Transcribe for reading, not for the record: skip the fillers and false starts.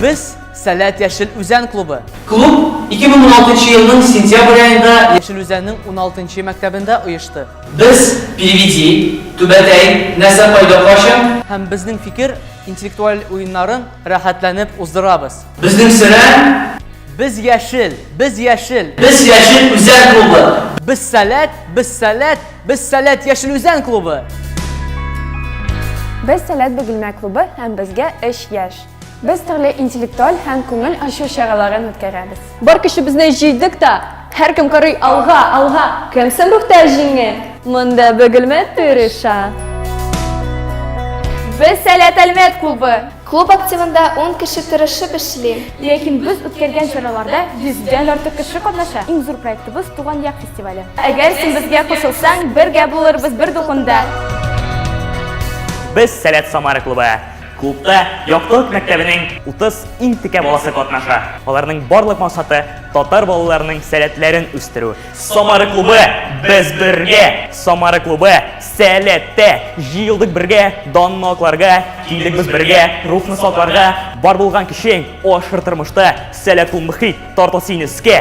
Biz Salat Yaşıl Üzən klubu. Klub 2016 yılının sentyabr ayında Yaşıl Üzən'in 16-cı məktəbində uyuşdu. biz Переведи, Tübətəy, Nəsə Paydaşım, Həm bizning fikir intellektual oyunların rahatlənib uzdurabız. bizning sıra, Biz Yaşıl, biz Yaşıl. biz Yaşıl Üzən klubu. Biz Salat, biz Salat, biz Salat Yaşıl Üzən klubu. Biz Salat Bugülmə klubu həm bizga ish yaş. Biz turli intellektual həm ko'ngil ochirish choralarini o'tkazamiz. Bir kishi bizni jiydik da, har kim qaray alg'a. Kimsan muhtojingga? Munda Bugülmə turisha. Biz Salat Almat klubi. Klub aktivində 10 kişi tırışıb işləyir. Lekin biz o'tkazgan choralarda 100dan ortiq kishi qatnashadi. Eng zo'r proyektimiz Tug'an Yaq festivali. Agar sen bizga qo'shilsang, birga bo'lamiz bir do'qinda. Biz Salat Samara klubu. Klubda Yoqtoq maktabining 30 intika balasi qatnaша. Ularning barliq maqsadi tatar balalarining salatlarini o'stiru. Samara klubu biz birga. Samara klubu salatda yildik birga, donnoqlarga, kiydik biz birga, ruhni saqlarga, bor bo'lgan kishing oshir turmushda salat muhit tortasinisga.